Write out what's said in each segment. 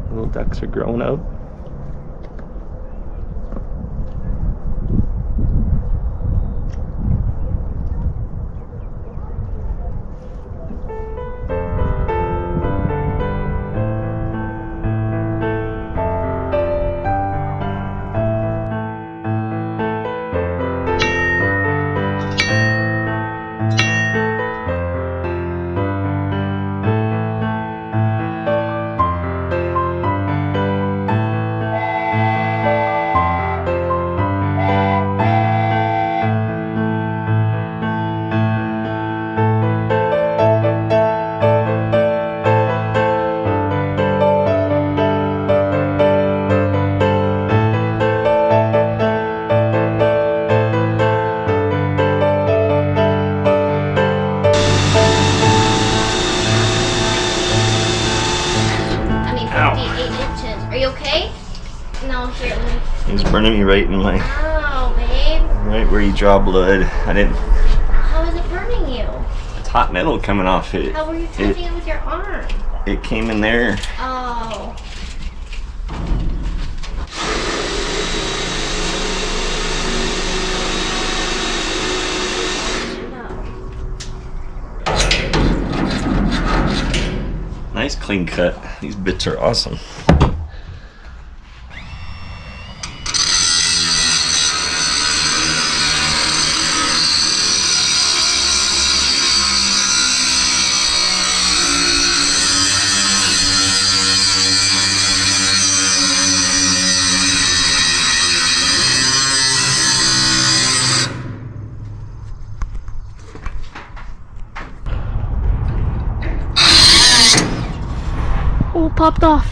Little ducks are growing up. He's burning me right in my... Oh, babe. Right where you draw blood. I didn't... How is it burning you? It's hot metal coming off it. How were you touching it with your arm? It came in there. Oh. Nice clean cut. These bits are awesome. Oh, popped off.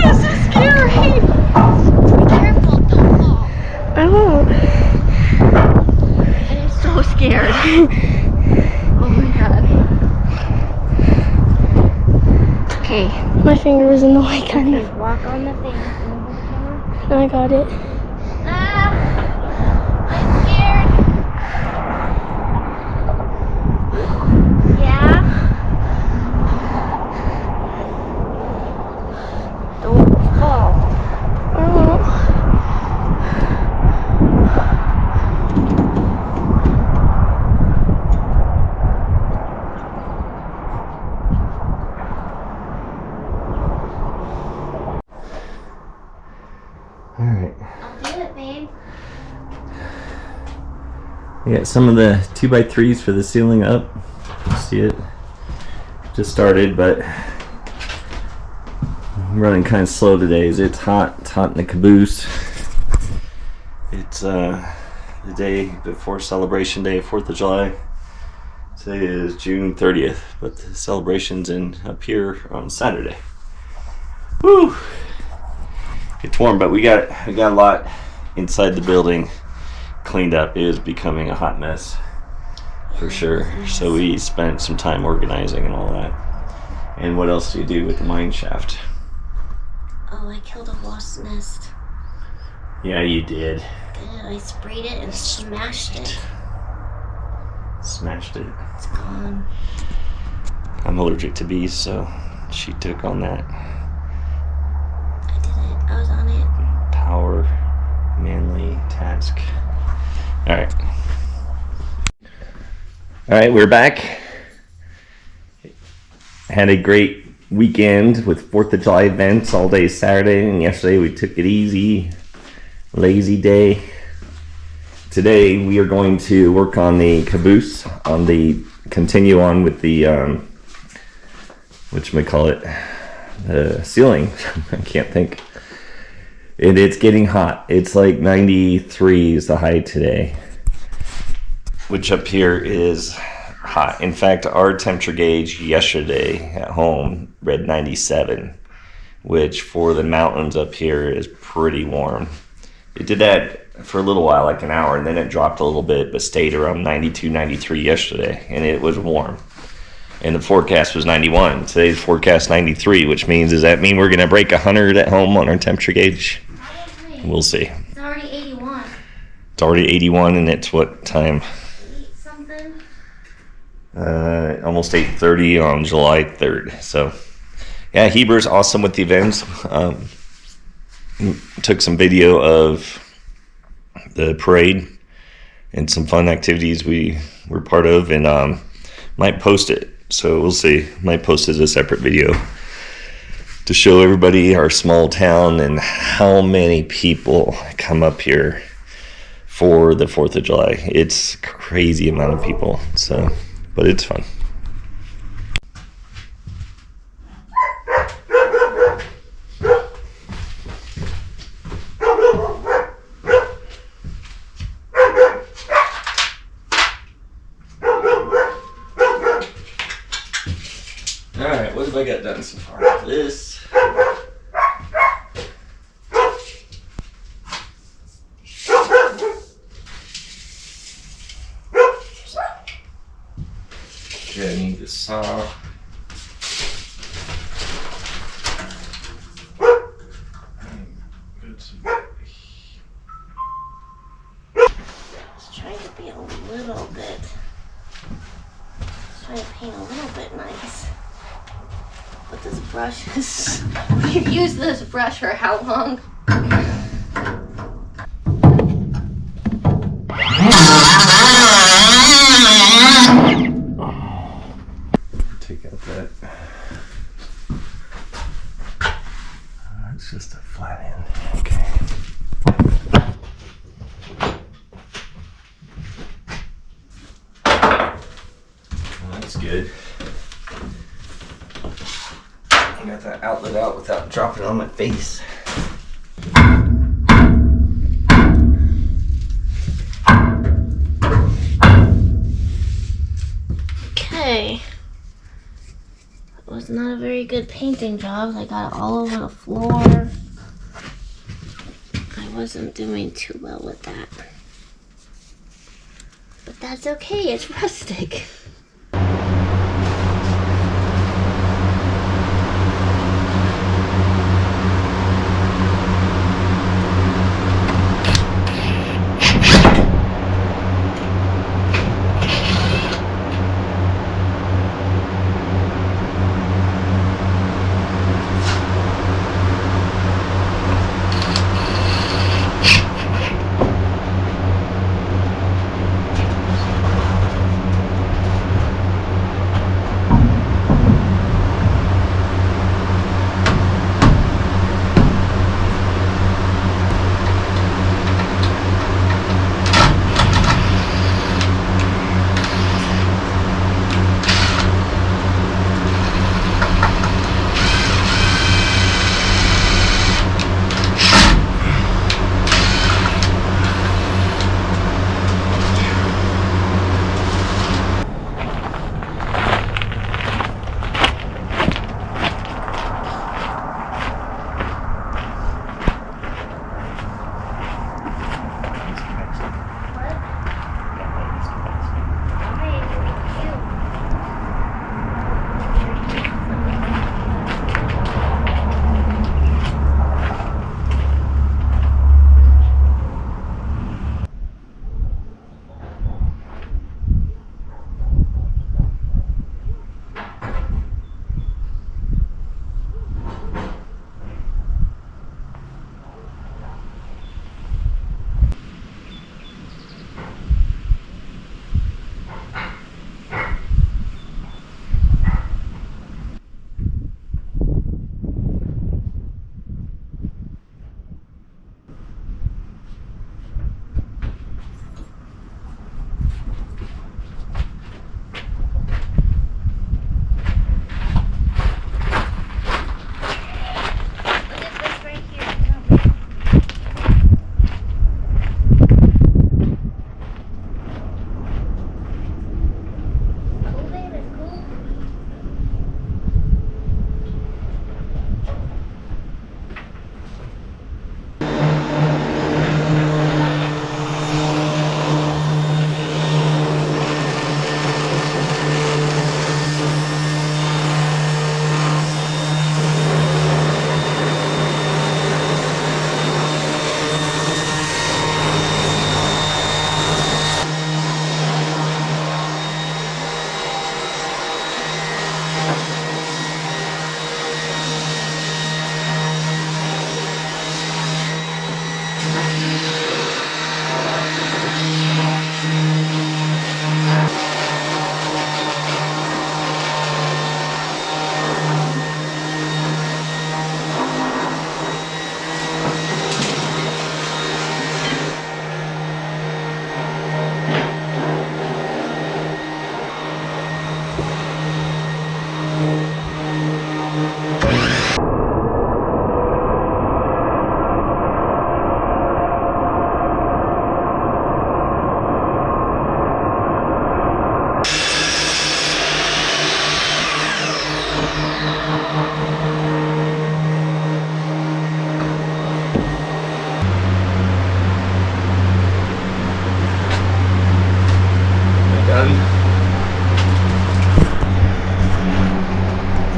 That's so scary. Be careful, don't fall. I won't. I'm so scared. Oh my god. Okay. My finger was in the way, kind of. Walk on the thing. I got it. Ah, I'm scared. Yeah? Don't fall. Oh. All right. I'll do it, babe. We got some of the 2x3s for the ceiling up. You see it? Just started, but I'm running kind of slow today. It's hot. It's hot in the caboose. It's the day before Celebration Day, 4th of July. Today is June 30th, but the celebration's up here on Saturday. Woo! It's warm, but we got a lot inside the building cleaned up. It is becoming a hot mess for sure. So we spent some time organizing and all that. And what else do you do with the mineshaft? Oh, I killed a wasp nest. Yeah, you did. I sprayed it and smashed it. Smashed it. It's gone. I'm allergic to bees, so she took on that. I did it. I was on it. Power, manly task. All right. All right, we're back. Had a great weekend with 4th of July events all day Saturday, and yesterday we took it easy, lazy day. Today we are going to work on the caboose, continue on with the, whatchamacallit, the ceiling. I can't think. It's getting hot. It's like 93 is the high today, which up here is hot. In fact, our temperature gauge yesterday at home read 97, which for the mountains up here is pretty warm. It did that for a little while, like an hour, and then it dropped a little bit, but stayed around 92, 93 yesterday, and it was warm. And the forecast was 91. Today's forecast 93, which means, does that mean we're going to break 100 at home on our temperature gauge? We'll see. It's already 81. It's already 81, and it's what time? 8 something. almost 8:30 on July 3rd. So yeah, Heber's awesome with the events. Took some video of the parade and some fun activities we were part of, and might post it. So we'll see. Might post it as a separate video to show everybody our small town and how many people come up here for the 4th of July. It's a crazy amount of people. So, but it's fun. Alright, what have I got done so far? This. Okay, I need the saw. Just trying to be a little bit. Just trying to paint a little bit nice. But this brush is. We've used this brush for how long? Take out that. It's just a flat end. Okay. Well, that's good. I got that outlet out without dropping it on my face. Okay. It was not a very good painting job. I got it all over the floor. I wasn't doing too well with that. But that's okay, it's rustic.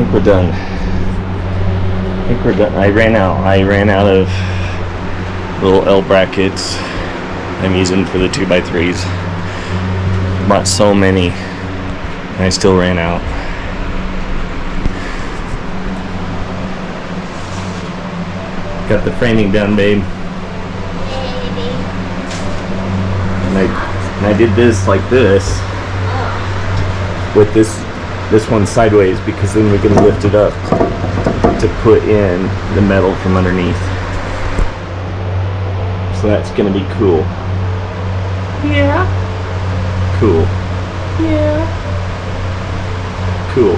think we're done. I ran out of little L brackets I'm using for the 2x3s. Bought so many, and I still ran out. Got the framing done, babe. And I did this like this, with this one sideways, because then we can lift it up to put in the metal from underneath. So that's gonna be cool. Yeah. Cool. Yeah. Cool.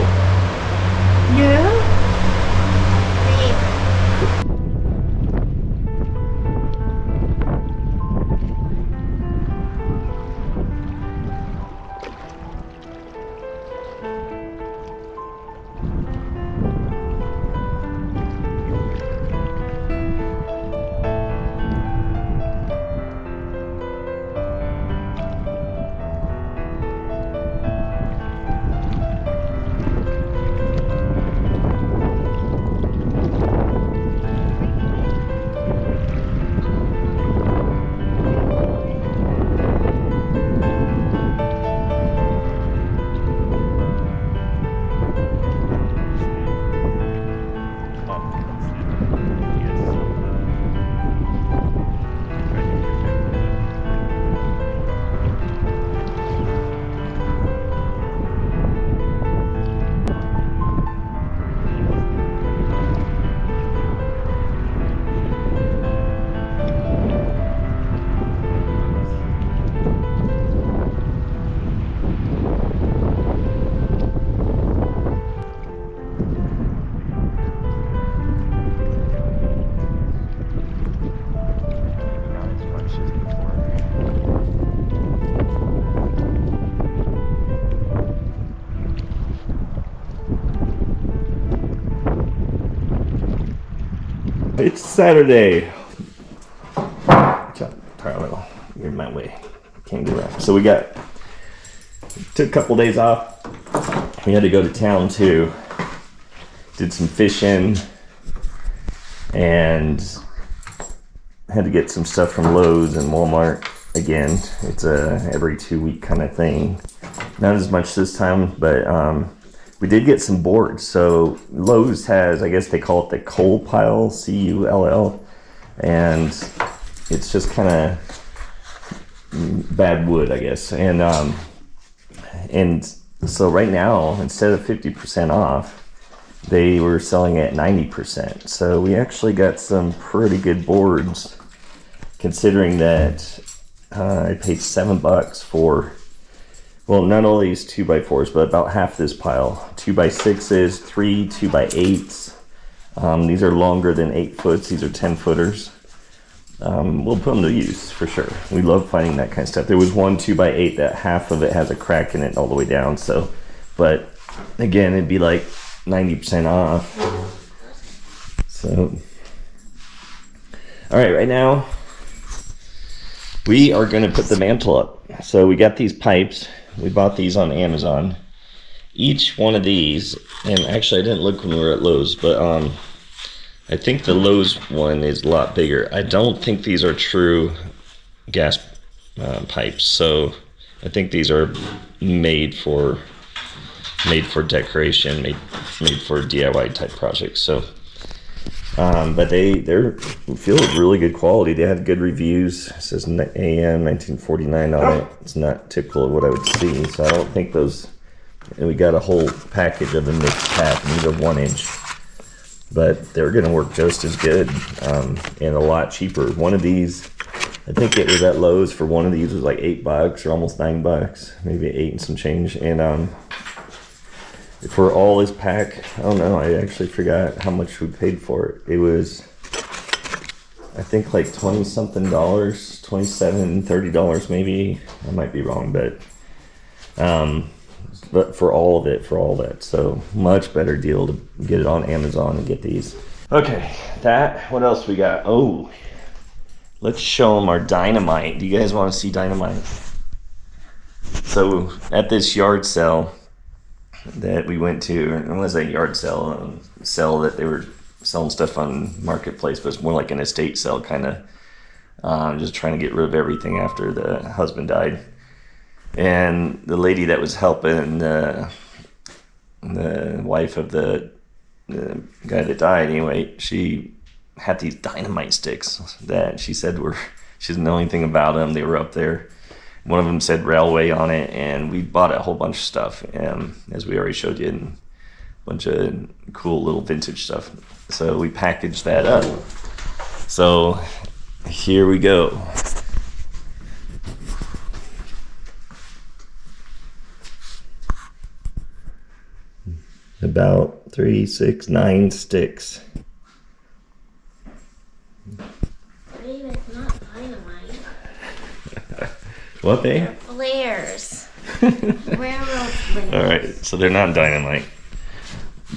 Yeah. It's Saturday. Tyler, you're in my way. Can't do that. So took a couple days off. We had to go to town too. Did some fishing and had to get some stuff from Lowe's and Walmart again. It's a every 2-week kind of thing. Not as much this time, but we did get some boards. So Lowe's has, I guess they call it the coal pile, CULL, and it's just kind of bad wood, I guess. And so right now, instead of 50% off, they were selling at 90%. So we actually got some pretty good boards, considering that I paid $7 for, well, not only these 2x4s, but about half this pile. 2x6s, 3 2x8s. These are longer than 8 foot. These are 10 footers. We'll put them to use for sure. We love finding that kind of stuff. There was one 2x8 that half of it has a crack in it all the way down. So, but again, it'd be like 90% off. So, all right now we are going to put the mantle up. So we got these pipes. We bought these on Amazon. Each one of these, and actually I didn't look when we were at Lowe's, but I think the Lowe's one is a lot bigger. I don't think these are true gas pipes. So I think these are made for decoration, made for DIY type projects. So, but they feel really good quality. They had good reviews. It says AM 1949 on it. It's not typical of what I would see. So I don't think those. And we got a whole package of the mixed pack. And these are 1 inch, but they're going to work just as good and a lot cheaper. One of these, I think it was at Lowe's for one of these was like $8 or almost $9, maybe 8 and some change. And for all this pack, I don't know, I actually forgot how much we paid for it. It was, I think, like 20 something dollars, $27, $30 maybe. I might be wrong, but for all of it, for all that. So much better deal to get it on Amazon and get these. Okay, what else we got? Oh, let's show them our dynamite. Do you guys want to see dynamite? So at this yard sale, that we went to. It was a yard sale, that they were selling stuff on Marketplace, but it's more like an estate sale kind of, just trying to get rid of everything after the husband died. And the lady that was helping the wife of the guy that died, anyway, she had these dynamite sticks that she said she didn't know anything about them. They were up there. One of them said railway on it, and we bought a whole bunch of stuff, as we already showed you, and a bunch of cool little vintage stuff. So we packaged that up. So here we go. About 3, 6, 9 sticks. Babe, it's not dynamite. What, babe? They're flares. Railroad flares. All right, so they're not dynamite.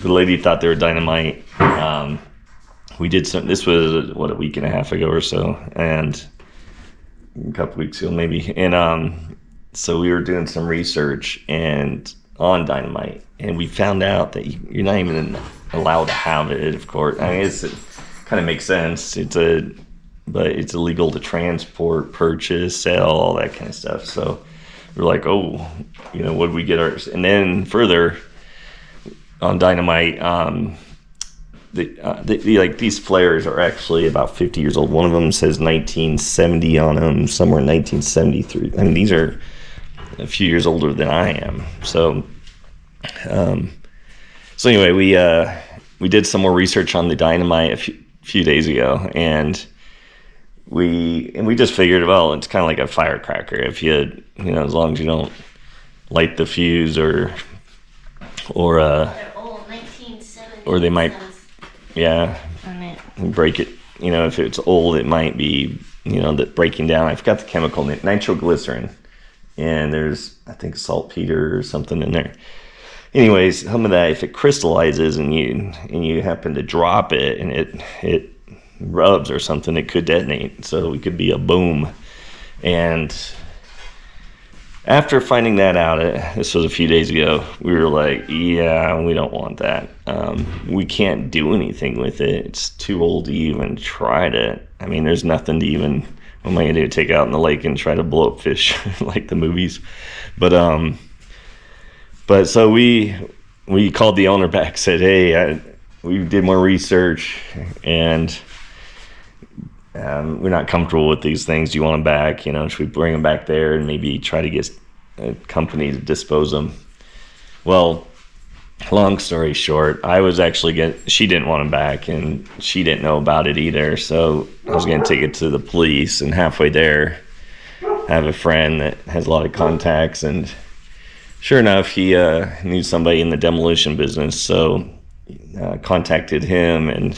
The lady thought they were dynamite. We did some. This was a week and a half ago or so, and a couple weeks ago maybe. And so we were doing some research on dynamite, and we found out that you're not even allowed to have it. Of course, I mean it kind of makes sense. But it's illegal to transport, purchase, sell, all that kind of stuff. So we're like, oh, what do we get ours? And then further on dynamite, these flares are actually about 50 years old. One of them says 1970 on them, somewhere in 1973. I mean, these are a few years older than I am. So anyway, we did some more research on the dynamite a few days ago, and we just figured, well, it's kind of like a firecracker. If you as long as you don't light the fuse or They're old, 1970. or they might, yeah, On it. break it. If it's old, it might be, that breaking down. I forgot the chemical name, nitroglycerin, and there's, I think, saltpeter or something in there. Anyways, some of that, if it crystallizes and you happen to drop it and it rubs or something, it could detonate. So it could be a boom. And after finding that out, this was a few days ago, we were like, yeah, we don't want that. We can't do anything with it. It's too old to even try to. I mean, there's nothing to even. What am I gonna do? Take it out in the lake and try to blow up fish like the movies? But so we called the owner back, said, hey, we did more research, and we're not comfortable with these things. Do you want them back? Should we bring them back there and maybe try to get a company to dispose them? Well, long story short, she didn't want them back, and she didn't know about it either. So I was going to take it to the police, and halfway there, I have a friend that has a lot of contacts, and sure enough, he knew somebody in the demolition business, so contacted him, and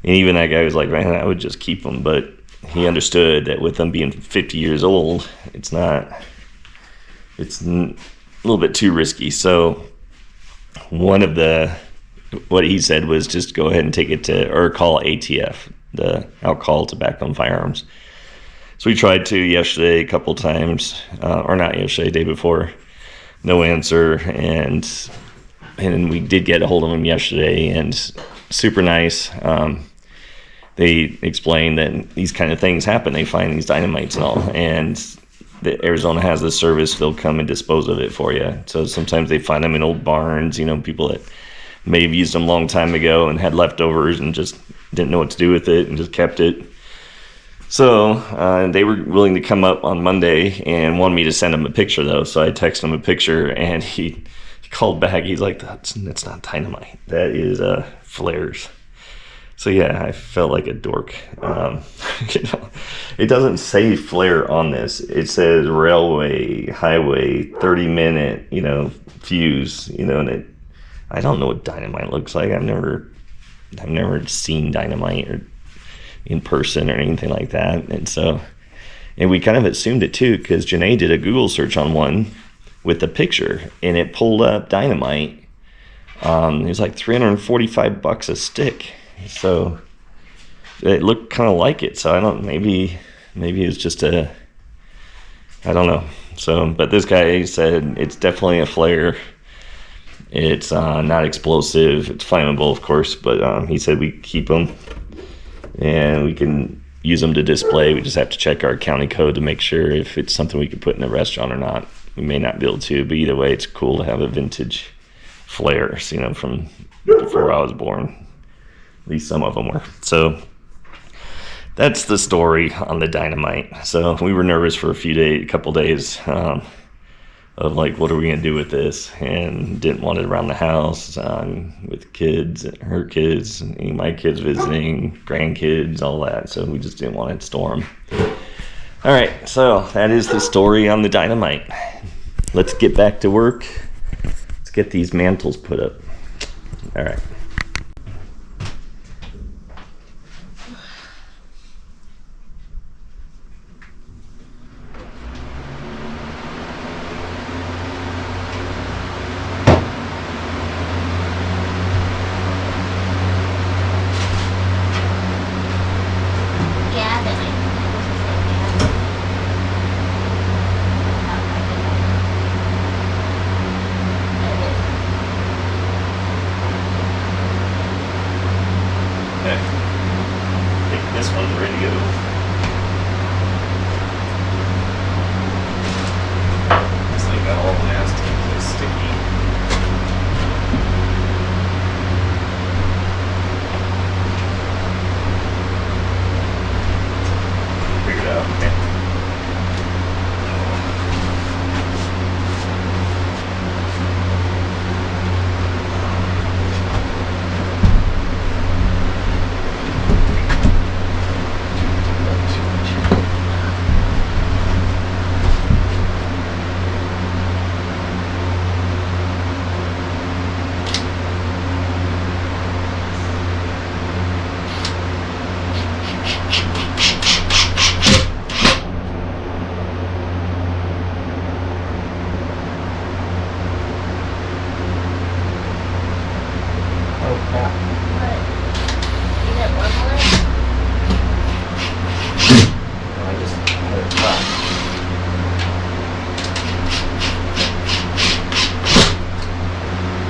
even that guy was like, man, I would just keep them, but he understood that with them being 50 years old, it's a little bit too risky. So what he said was just go ahead and take it or call ATF, the Alcohol, Tobacco, and Firearms. So we tried to yesterday a couple times, or not yesterday, day before. No answer, and we did get a hold of him yesterday, and super nice. They explained that these kind of things happen. They find these dynamites and all, and Arizona has this service. They'll come and dispose of it for you. So sometimes they find them in old barns, people that may have used them a long time ago and had leftovers and just didn't know what to do with it and just kept it. So they were willing to come up on Monday and wanted me to send him a picture, though. So I texted him a picture, and he called back. He's like, that's not dynamite. That is flares. So yeah, I felt like a dork. It doesn't say flare on this. It says railway, highway, 30-minute, fuse, and I don't know what dynamite looks like. I've never seen dynamite or in person or anything like that. And we kind of assumed it too, because Janee did a Google search on one with a picture, and it pulled up dynamite. It was like $345 a stick. So it looked kind of like it. So I don't, maybe it's just I don't know. So, but this guy said it's definitely a flare. It's not explosive. It's flammable, of course, but he said we keep them and we can use them to display. We just have to check our county code to make sure if it's something we can put in a restaurant or not. We may not be able to, but either way, it's cool to have a vintage flares, you know, from before I was born. At least some of them were. So that's the story on the dynamite. So we were nervous for a couple days of like, what are we gonna do with this? And didn't want it around the house with kids, her kids, and my kids visiting, grandkids, all that. So we just didn't want it to store them. All right, so that is the story on the dynamite. Let's get back to work. Let's get these mantles put up. All right.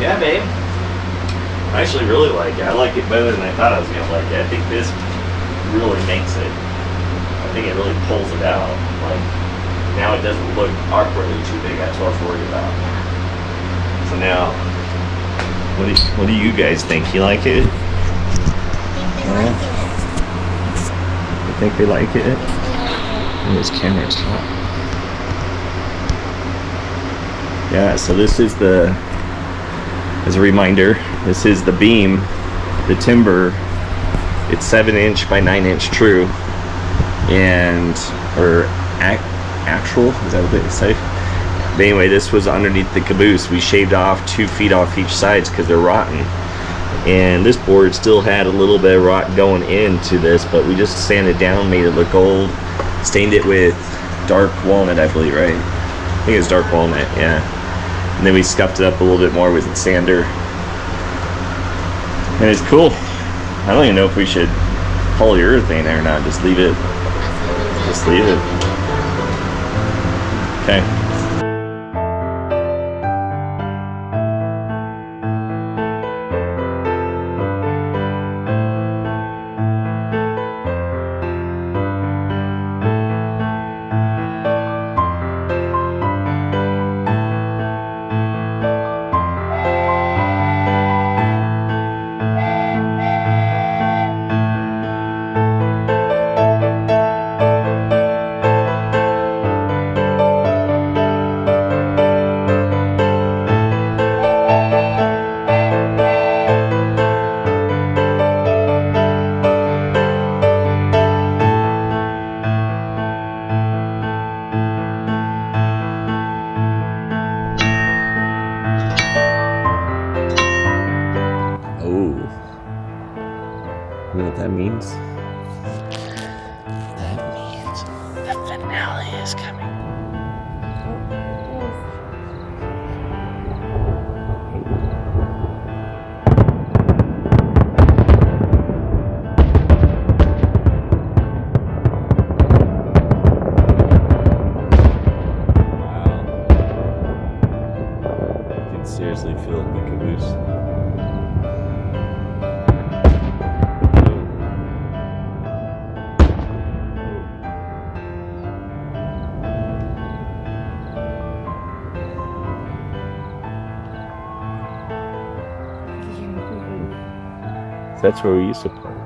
Yeah, babe. I actually really like it. I like it better than I thought I was going to like it. I think this really makes it. I think it really pulls it out. Like, now it doesn't look awkwardly too big. That's what I was worried about. So now, what do you guys think? You like it? You think they like it? Oh, this camera's hot. Yeah, so this is as a reminder, this is the beam, the timber. It's 7-inch by 9-inch true, or actual, is that what they say? But anyway, this was underneath the caboose. We shaved off 2 feet off each sides because they're rotten. And this board still had a little bit of rot going into this, but we just sanded down, made it look gold, stained it with dark walnut, I believe, right? I think it's dark walnut, yeah. And then we scuffed it up a little bit more with a sander. And it's cool. I don't even know if we should polyurethane there or not. Just leave it. Just leave it. Okay. You know what that means? That means the finale is coming. Wow. Seriously feeling the caboose. That's where we used to park.